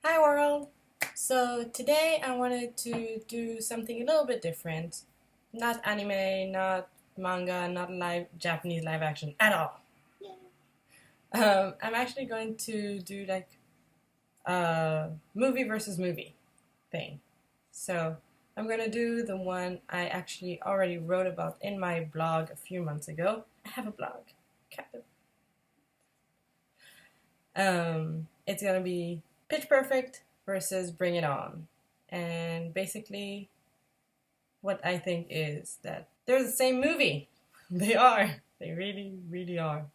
Hi world! So today I wanted to do something a little bit different. Not anime, not manga, not live Japanese live action at all. I'm actually going to do like a movie versus movie thing. So I'm going to do the one I actually already wrote about in my blog a few months ago. I have a blog, kind of. It's going to be Pitch Perfect versus Bring It On. And basically, what I think is that they're the same movie. They are. They really, really are.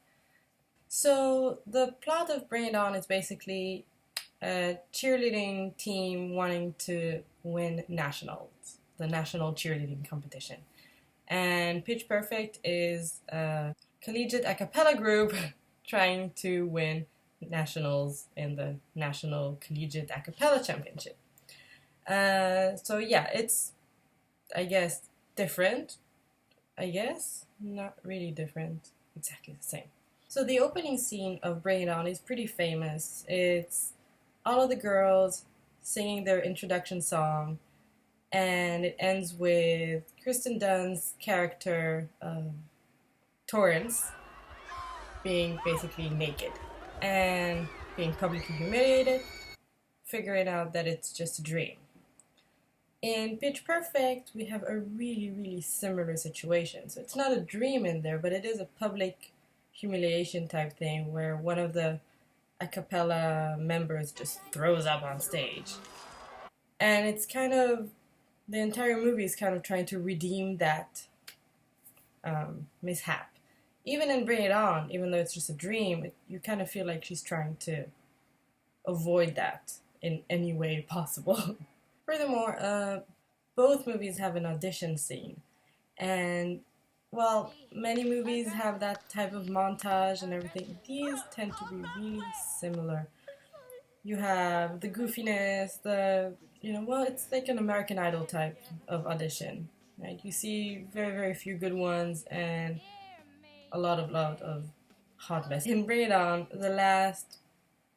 So, the plot of Bring It On is basically a cheerleading team wanting to win nationals, the national cheerleading competition. And Pitch Perfect is a collegiate a cappella group trying to win nationals in the National Collegiate A Cappella Championship. So yeah, it's, I guess, different. I guess not really different, exactly the same. So the opening scene of Bring It On is pretty famous. It's all of the girls singing their introduction song, and it ends with Kristen Dunn's character, Torrance, being basically naked and being publicly humiliated, figuring out that it's just a dream. In Pitch Perfect, we have a really, really similar situation. So it's not a dream in there, but it is a public humiliation type thing where one of the a cappella members just throws up on stage. And it's kind of, the entire movie is kind of trying to redeem that mishap. Even in Bring It On, even though it's just a dream, you kind of feel like she's trying to avoid that in any way possible. Furthermore, both movies have an audition scene. And while many movies have that type of montage and everything, these tend to be really similar. You have the goofiness, it's like an American Idol type of audition. Right? You see very, very few good ones and a lot of hot mess. In Bring It On, the last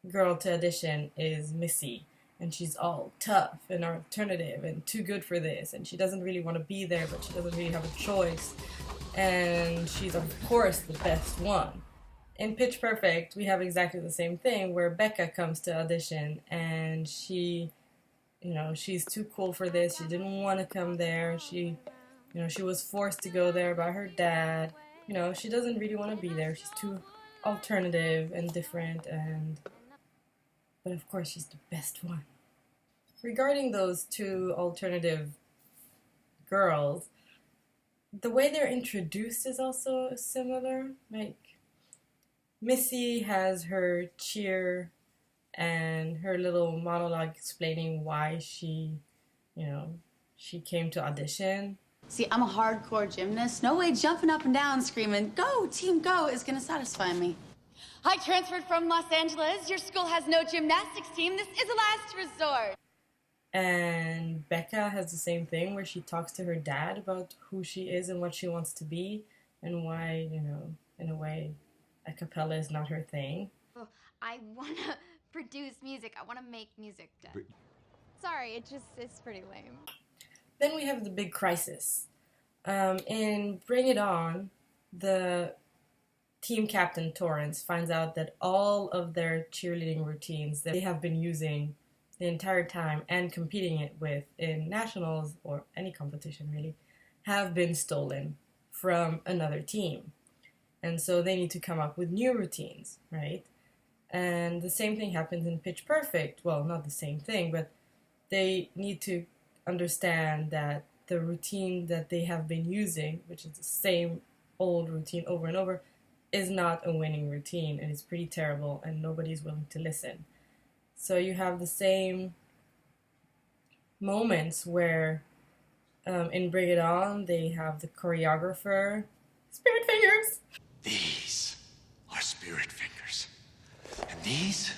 girl to audition is Missy, and she's all tough and alternative and too good for this, and she doesn't really want to be there, but she doesn't really have a choice, and she's of course the best one. In Pitch Perfect, we have exactly the same thing where Becca comes to audition, and she's too cool for this. She didn't want to come there. She was forced to go there by her dad. She doesn't really want to be there. She's too alternative and different, but of course she's the best one. Regarding those two alternative girls, the way they're introduced is also similar. Like, Missy has her cheer and her little monologue explaining why she came to audition. See, I'm a hardcore gymnast. No way jumping up and down screaming, "Go, team, go," is gonna satisfy me. I transferred from Los Angeles. Your school has no gymnastics team. This is a last resort. And Becca has the same thing where she talks to her dad about who she is and what she wants to be and why, in a way, a cappella is not her thing. Oh, I want to produce music. I want to make music. Sorry, it's pretty lame. Then we have the big crisis. In Bring It On, the team captain Torrance finds out that all of their cheerleading routines that they have been using the entire time and competing it with in nationals or any competition really have been stolen from another team. And so they need to come up with new routines, right? And the same thing happens in Pitch Perfect. Well, not the same thing, but they need to understand that the routine that they have been using, which is the same old routine over and over, is not a winning routine, and it's pretty terrible, and nobody's willing to listen. So you have the same moments where in Bring It On, they have the choreographer, Spirit Fingers. These are spirit fingers, and these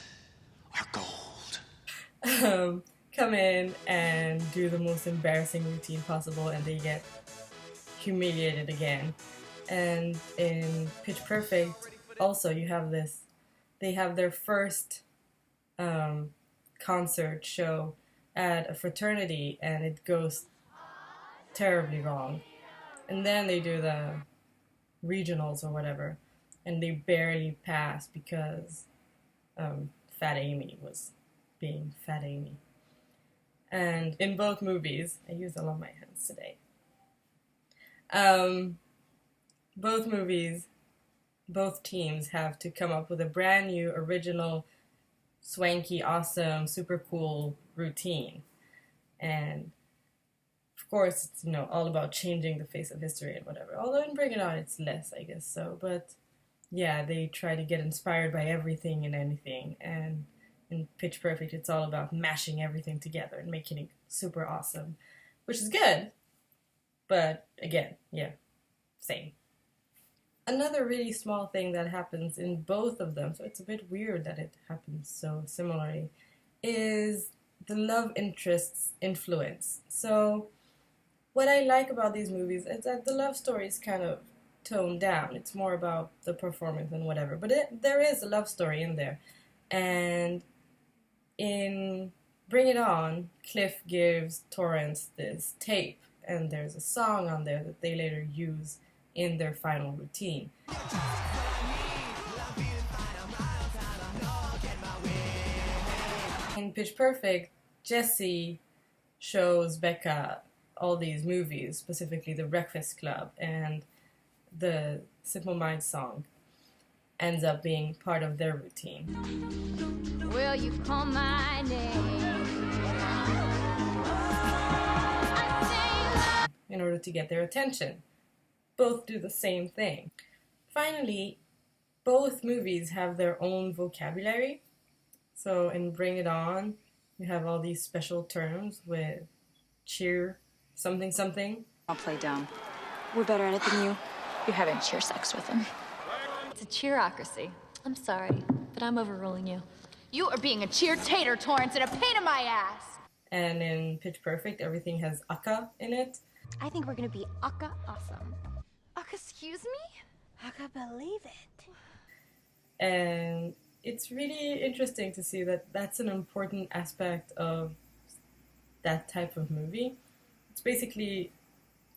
are gold. Come in and do the most embarrassing routine possible, and they get humiliated again. And in Pitch Perfect, also you have this. They have their first concert show at a fraternity and it goes terribly wrong. And then they do the regionals or whatever, and they barely pass because Fat Amy was being Fat Amy. And in both movies, I used all of my hands today. Both movies, both teams have to come up with a brand new, original, swanky, awesome, super cool routine. And of course, it's, you know, all about changing the face of history and whatever. Although in Bring It On, it's less, I guess so. But yeah, they try to get inspired by everything and anything. And in Pitch Perfect, it's all about mashing everything together and making it super awesome, which is good. But again, yeah, same. Another really small thing that happens in both of them, so it's a bit weird that it happens so similarly, is the love interest's influence. So what I like about these movies is that the love story is kind of toned down. It's more about the performance and whatever. But there is a love story in there. And in Bring It On, Cliff gives Torrance this tape, and there's a song on there that they later use in their final routine. In Pitch Perfect, Jesse shows Becca all these movies, specifically The Breakfast Club, and the Simple Minds song ends up being part of their routine. Will you call my name? In order to get their attention. Both do the same thing. Finally, both movies have their own vocabulary. So in Bring It On, you have all these special terms with cheer, something, something. I'll play dumb. We're better at it than you. You're having cheer sex with him. It's a cheerocracy. I'm sorry, but I'm overruling you. You are being a cheer-tater, Torrance, and a pain in my ass! And in Pitch Perfect, everything has aka in it. I think we're gonna be aka awesome. Excuse me? I can believe it. And it's really interesting to see that that's an important aspect of that type of movie. It's basically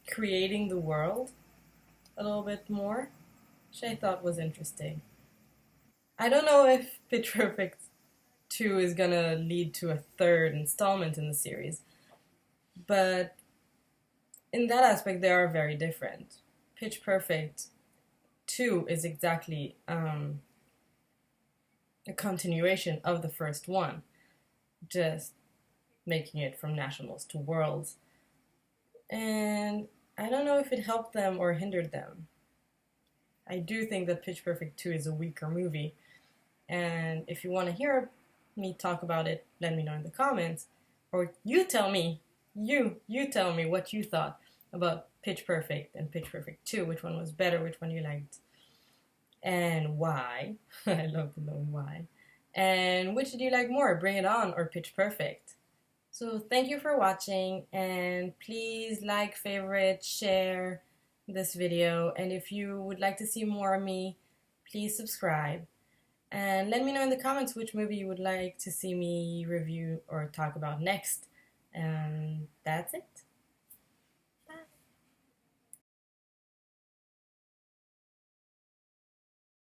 creating the world a little bit more, which I thought was interesting. I don't know if Pitch Perfect 2 is gonna lead to a third installment in the series, but in that aspect they are very different. Pitch Perfect 2 is exactly a continuation of the first one, just making it from nationals to worlds. And I don't know if it helped them or hindered them. I do think that Pitch Perfect 2 is a weaker movie, and if you want to hear me talk about it, let me know in the comments, or you tell me what you thought about Pitch Perfect and Pitch Perfect 2, which one was better, which one you liked, and why. I love to know why. And which did you like more, Bring It On or Pitch Perfect? So thank you for watching, and please like, favorite, share this video, and if you would like to see more of me, please subscribe. And let me know in the comments which movie you would like to see me review or talk about next. And that's it.